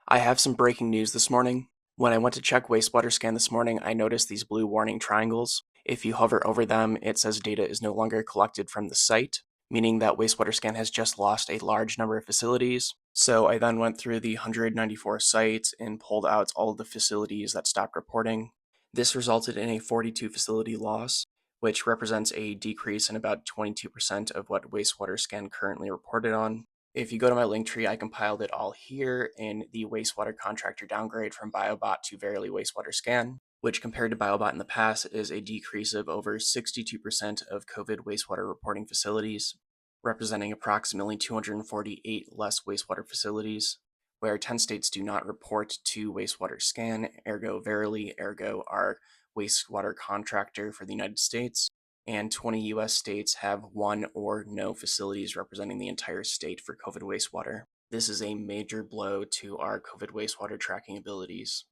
I have some breaking news this morning. When I went to check WastewaterSCAN this morning, I noticed these blue warning triangles. If you hover over them, it says data is no longer collected from the site, meaning that WastewaterSCAN has just lost a large number of facilities. So I then went through the 194 sites and pulled out all of the facilities that stopped reporting. This resulted in a 42 facility loss, which represents a decrease in about 22% of what WastewaterSCAN currently reported on. If you go to my link tree, I compiled it all here in the wastewater contractor downgrade from BioBot to Verily Wastewater Scan, which compared to BioBot in the past is a decrease of over 62% of COVID wastewater reporting facilities, representing approximately 248 less wastewater facilities, where 10 states do not report to Wastewater Scan, ergo Verily, ergo our wastewater contractor for the United States, and 20 US states have one or no facilities representing the entire state for COVID wastewater. This is a major blow to our COVID wastewater tracking abilities.